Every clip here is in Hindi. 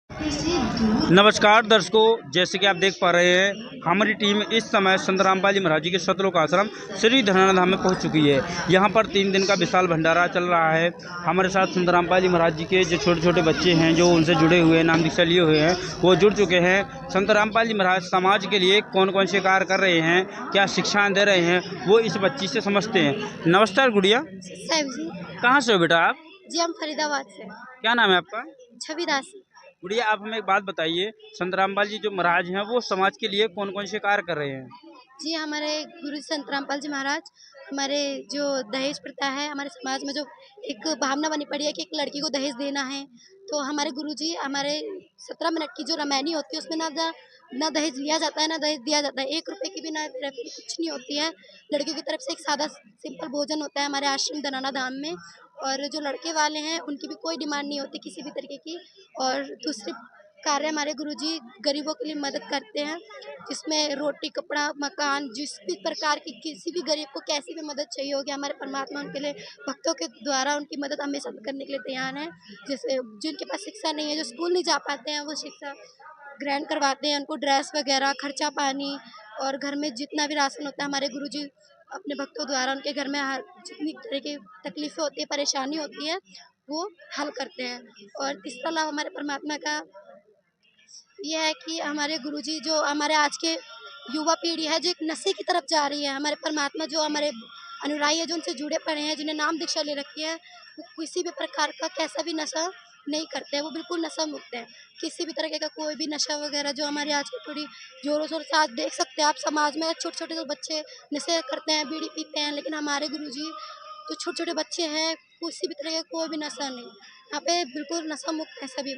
नमस्कार दर्शकों, जैसे कि आप देख पा रहे हैं हमारी टीम इस समय संत रामपाल जी महाराज जी के सतलोक आश्रम श्री धनाना धाम में पहुंच चुकी है। यहां पर 3 दिन का विशाल भंडारा चल रहा है। हमारे साथ संत रामपाल जी महाराज जी के जो छोटे छोटे बच्चे हैं, जो उनसे जुड़े हुए हैं, नाम दीक्षा लिए हुए हैं, वो जुड़ चुके हैं। संत रामपाल जी महाराज समाज के लिए कौन कौन से कार्य कर रहे हैं, क्या शिक्षाएँ दे रहे हैं, वो इस बच्ची से समझते हैं। नमस्कार गुड़िया, साहिब जी। कहाँ से हो बेटा आप? जी, हम फरीदाबाद से। क्या नाम है आपका? छवि दास। गुड़िया, आप हमें एक बात बताइए, संत रामपाल जी जो महाराज हैं वो समाज के लिए कौन कौन से कार्य कर रहे हैं? जी, हमारे गुरु संत रामपाल जी महाराज हमारे जो दहेज प्रथा है, हमारे समाज में जो एक भावना बनी पड़ी है कि एक लड़की को दहेज देना है, तो हमारे गुरुजी हमारे 17 मिनट की जो रामायणी होती है उसमें ना दहेज लिया जाता है, ना दहेज दिया जाता है। 1 रुपए की भी ना रेफरी कुछ नहीं होती है। लड़कियों की तरफ से एक सादा सिंपल भोजन होता है हमारे आश्रम धनाना धाम में, और जो लड़के वाले हैं उनकी भी कोई डिमांड नहीं होती किसी भी तरीके की। और दूसरे कार्य हमारे गुरुजी गरीबों के लिए मदद करते हैं, जिसमें रोटी, कपड़ा, मकान, जिस भी प्रकार की किसी भी गरीब को कैसी भी मदद चाहिए होगी, हमारे परमात्मा उनके लिए भक्तों के द्वारा उनकी मदद हमेशा करने के लिए तैयार हैं। जैसे जिनके पास शिक्षा नहीं है, जो स्कूल नहीं जा पाते हैं, वो शिक्षा ग्रहण करवाते हैं, उनको ड्रेस वगैरह, खर्चा पानी और घर में जितना भी राशन होता है, हमारे गुरुजी अपने भक्तों द्वारा उनके घर में हर जितनी तरह की तकलीफ़ें होती है, परेशानी होती है, वो हल करते हैं। और इसके अलावा हमारे परमात्मा का ये है कि हमारे गुरुजी जो हमारे आज के युवा पीढ़ी है जो एक नशे की तरफ जा रही है, हमारे परमात्मा जो हमारे अनुयायी है जो उनसे जुड़े पड़े हैं, जिन्हें नाम दीक्षा ले रखी है, वो किसी भी प्रकार का कैसा भी नशा नहीं करते हैं, वो बिल्कुल नशा मुक्त हैं। किसी भी तरीके का कोई भी नशा वगैरह जो हमारी आज की पीढ़ी ज़ोरों-शोर से आज देख सकते हैं आप समाज में छोटे-छोटे जो बच्चे नशे करते हैं, बीड़ी पीते हैं, लेकिन हमारे गुरुजी जो छोटे-छोटे बच्चे हैं, किसी भी तरह का कोई भी नशा नहीं। यहाँ पे बिल्कुल नशा मुक्त है सभी।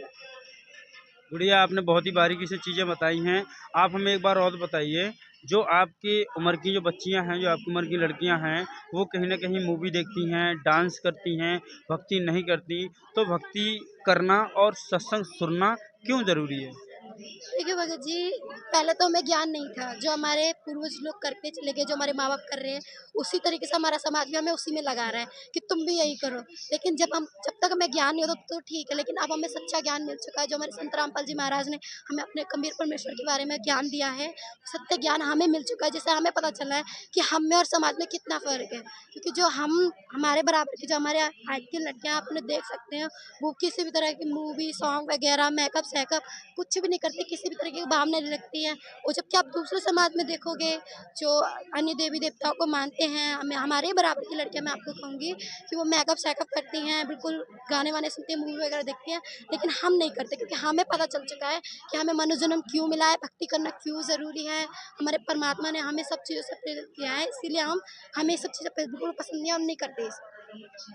गुड़िया, आपने बहुत ही बारीकी से चीज़ें बताई हैं। आप हमें एक बार और बताइए, जो आपकी उम्र की जो बच्चियां हैं, जो आपकी उम्र की लड़कियां हैं, वो कहीं न कहीं मूवी देखती हैं, डांस करती हैं, भक्ति नहीं करती, तो भक्ति करना और सत्संग सुनना क्यों ज़रूरी है? देखिए भगत जी, पहले तो हमें ज्ञान नहीं था, जो हमारे पूर्वज लोग करते चले गए, जो हमारे माँ-बाप कर रहे हैं, उसी तरीके से हमारा समाज भी हमें उसी में लगा रहा है कि तुम भी यही करो। लेकिन जब तक हमें ज्ञान नहीं होता तो ठीक है, लेकिन अब हमें सच्चा ज्ञान मिल चुका है, जो हमारे संत रामपाल जी महाराज ने हमें अपने कबीर परमेश्वर के बारे में ज्ञान दिया है, सत्य ज्ञान हमें मिल चुका है, जिससे हमें पता चला है कि हम में और समाज में कितना फ़र्क है। क्योंकि जो हमारे बराबर की जो हमारे आज की लड़कियाँ आप उन्हें देख सकते हैं, वो किसी भी तरह की मूवी, सॉन्ग वगैरह, मेकअप-सेकअप कुछ भी नहीं करती, किसी भी तरीके की भावना नहीं रखती हैं। और जबकि आप दूसरे समाज में देखोगे, जो अन्य देवी-देवताओं को मानते हैं, हमारे बराबर की लड़कियाँ मैं आपको कहूँगी कि वो मेकअप-सेकअप करती हैं, बिल्कुल गाने-वाने सुनती हैं, मूवी वगैरह देखती हैं, लेकिन हम नहीं करते क्योंकि हमें पता चल चुका है कि हमें मनुष्य जन्म क्यों मिला है, भक्ति करना क्यों ज़रूरी है। हमारे परमात्मा ने हमें सब चीज़ों से प्रेरित किया है, इसीलिए हमें ये सब चीज़ें बिल्कुल पसंद नहीं है, हम नहीं करते इसे।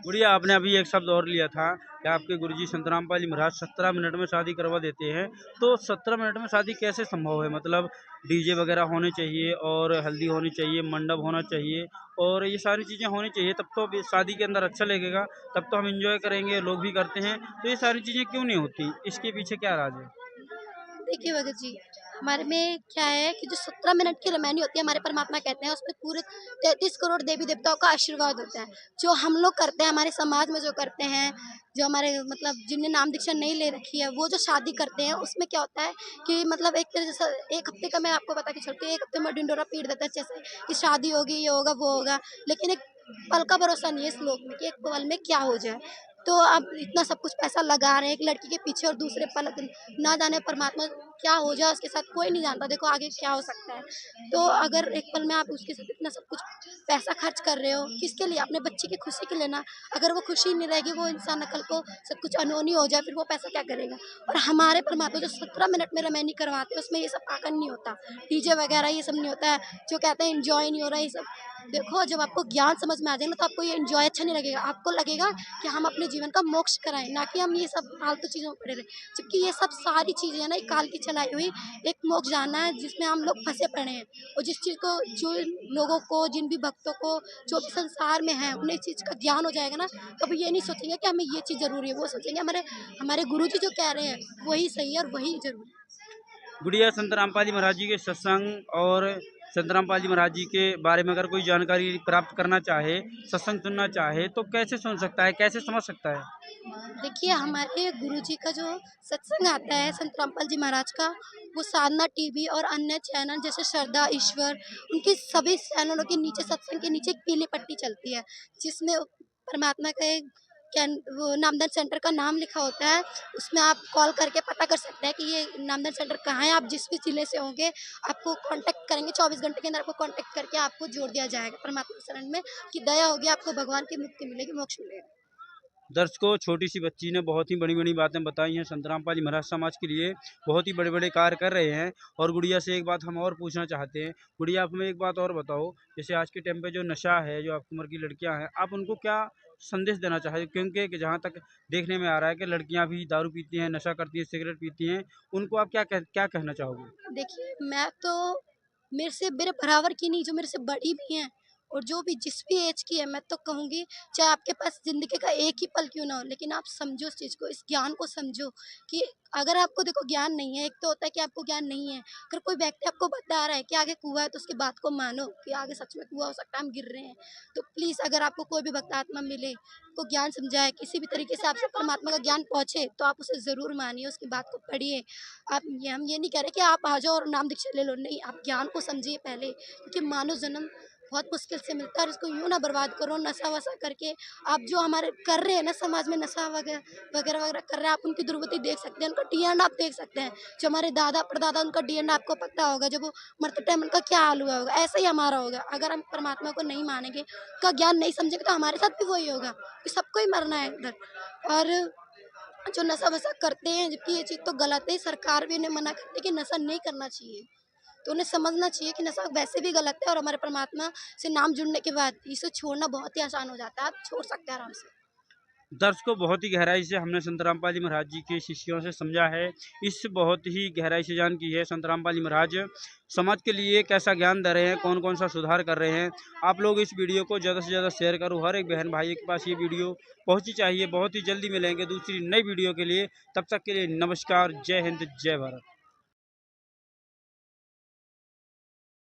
गुड़िया, आपने अभी एक शब्द और लिया था कि आपके गुरुजी संत रामपाल जी महाराज 17 मिनट में शादी करवा देते हैं। तो 17 मिनट में शादी कैसे संभव है? मतलब डीजे वगैरह होने चाहिए और हल्दी होनी चाहिए, मंडप होना चाहिए और ये सारी चीज़ें होनी चाहिए, तब तो अभी शादी के अंदर अच्छा लगेगा, तब तो हम एंजॉय करेंगे, लोग भी करते हैं। तो ये सारी चीज़ें क्यों नहीं होती? इसके पीछे क्या राज है? देखिए भगत जी, हमारे में क्या है कि जो 17 मिनट की रामायणी होती है, हमारे परमात्मा कहते हैं उसमें पूरे 33 करोड़ देवी-देवताओं का आशीर्वाद होता है। जो हम लोग करते हैं, हमारे समाज में जो करते हैं, जो हमारे मतलब जिनने नाम दीक्षा नहीं ले रखी है, वो जो शादी करते हैं, उसमें क्या होता है कि मतलब एक तरह जैसा 1 हफ्ते का मैं आपको बता के चलती हूँ, 1 हफ्ते में ढिंढोरा पीट देता है जैसे कि शादी होगी, ये होगा, वो होगा। लेकिन एक पल का भरोसा नहीं है इस लोक में कि एक पल में क्या हो जाए। तो अब इतना सब कुछ पैसा लगा रहे हैं एक लड़की के पीछे और दूसरे पल ना जाने परमात्मा क्या हो जाए उसके साथ, कोई नहीं जानता देखो आगे क्या हो सकता है। तो अगर एक पल में आप उसके साथ इतना सब कुछ पैसा खर्च कर रहे हो, किसके लिए? अपने बच्चे की खुशी के लिए ना। अगर वो खुशी नहीं रहेगी, वो इंसान कल को सब कुछ अनहोनी हो जाए, फिर वो पैसा क्या करेगा? और हमारे परमात्मा जो 17 मिनट में रामायणी करवाते हैं, उसमें ये सब पागल नहीं होता। डीजे वगैरह ये सब नहीं होता है, जो कहते हैं एन्जॉय नहीं हो रहा है, ये सब देखो जब आपको ज्ञान समझ में आ जाएगा ना, तो आपको ये एन्जॉय अच्छा नहीं लगेगा। आपको लगेगा कि हम अपने जीवन का मोक्ष कराएँ, ना कि हम ये सब फालतू चीज़ों में पड़े रहें। जबकि ये सब सारी चीज़ें हैं ना, एक काल की चलाई हुई एक मोक्ष जाना है जिसमें हम लोग फँसे पड़े हैं। और जिस चीज़ को जो लोगों को, जिन भी भक्तों को, जो भी संसार में हैं, उन्हें इस चीज़ का ज्ञान हो जाएगा ना, तब ये नहीं सोचेंगे कि हमें ये चीज़ ज़रूरी है। वो सोचेंगे हमारे हमारे गुरुजी जो कह रहे हैं, वही सही है और वही ज़रूरी है। गुड़िया, संत रामपाल जी महाराज जी के सत्संग और संत रामपाल जी महाराज जी के बारे में अगर कोई जानकारी प्राप्त करना चाहे, सत्संग सुनना चाहे, तो कैसे सुन सकता है, कैसे समझ सकता है? देखिए हमारे गुरुजी का जो सत्संग आता है संत रामपाल जी महाराज का, वो साधना टीवी और अन्य चैनल जैसे श्रद्धा ईश्वर, उनके सभी चैनलों के नीचे सत्संग के नीचे एक पीली पट्टी चलती है, जिसमें परमात्मा का एक वो नामदान सेंटर का नाम लिखा होता है। उसमें आप कॉल करके पता कर सकते हैं कि ये नामदान सेंटर कहाँ है। आप जिस भी जिले से होंगे, आपको कांटेक्ट करेंगे, 24 घंटे के अंदर आपको कांटेक्ट करके आपको जोड़ दिया जाएगा परमात्मा के शरण में, कि दया होगी, आपको भगवान की मुक्ति मिलेगी, मोक्ष मिलेगा। दर्शकों, छोटी सी बच्ची ने बहुत ही बड़ी-बड़ी बातें बताई हैं। संत रामपाल जी महाराज समाज के लिए बहुत ही बड़े-बड़े कार्य कर रहे हैं। और गुड़िया से एक बात हम और पूछना चाहते हैं। गुड़िया, आप हमें एक बात और बताओ, जैसे आज के टाइम पे जो नशा है, जो आपकी उम्र की लड़कियाँ हैं, आप उनको क्या संदेश देना चाहेंगे? क्योंकि कि जहाँ तक देखने में आ रहा है कि लड़कियाँ भी दारू पीती हैं, नशा करती हैं, सिगरेट पीती हैं, उनको आप क्या कहना चाहोगे? देखिए, मैं तो मेरे बराबर की नहीं, जो मेरे से बड़ी भी हैं और जो भी जिस भी एज की है, मैं तो कहूँगी, चाहे आपके पास ज़िंदगी का एक ही पल क्यों ना हो, लेकिन आप समझो इस चीज़ को, इस ज्ञान को समझो कि अगर आपको देखो ज्ञान नहीं है, एक तो होता है कि आपको ज्ञान नहीं है, अगर कोई व्यक्ति आपको बता रहा है कि आगे कुआँ है, तो उसकी बात को मानो कि आगे सच में कुआँ हो सकता है, हम गिर रहे हैं। तो प्लीज़, अगर आपको कोई भी भक्त आत्मा मिले, को ज्ञान समझाए, किसी भी तरीके से आपसे परमात्मा का ज्ञान पहुँचे, तो आप उसे ज़रूर मानिए, उसकी बात को पढ़िए। हम ये नहीं कह रहे कि आप आ जाओ और नाम दीक्षा ले लो, नहीं, आप ज्ञान को समझिए पहले, क्योंकि मानव जन्म बहुत मुश्किल से मिलता है और इसको यूँ ना बर्बाद करो नशा-वशा करके। आप जो हमारे कर रहे हैं ना समाज में नशा वगैरह कर रहे हैं, आप उनकी दुर्गति देख सकते हैं, उनका डीएनए आप देख सकते हैं। जो हमारे दादा-परदादा, उनका डीएनए आपको पता होगा, जब वो मरते टाइम उनका क्या हाल हुआ होगा, ऐसा ही हमारा होगा। अगर हम परमात्मा को नहीं मानेंगे, उनका ज्ञान नहीं समझेंगे, तो हमारे साथ भी वही होगा, कि सबको ही मरना है इधर। और जो नशा-वशा करते हैं, जबकि ये चीज़ तो गलत है, सरकार भी इन्हें मना करती है कि नशा नहीं करना चाहिए। तो उन्हें समझना चाहिए कि नशा वैसे भी गलत है और हमारे परमात्मा से नाम जुड़ने के बाद इसे छोड़ना बहुत ही आसान हो जाता है, आप छोड़ सकते हैं आराम से। दर्शकों, बहुत ही गहराई से हमने संत रामपाल जी महाराज जी के शिष्यों से समझा है। इस बहुत ही गहराई से जान की है संत रामपाल जी महाराज समाज के लिए कैसा ज्ञान दे रहे हैं, कौन-कौन सा सुधार कर रहे हैं। आप लोग इस वीडियो को ज़्यादा से ज़्यादा शेयर करो, हर एक बहन भाई के पास ये वीडियो पहुँचनी चाहिए। बहुत ही जल्दी मिलेंगे दूसरी नई वीडियो के लिए, तब तक के लिए नमस्कार, जय हिंद, जय भारत।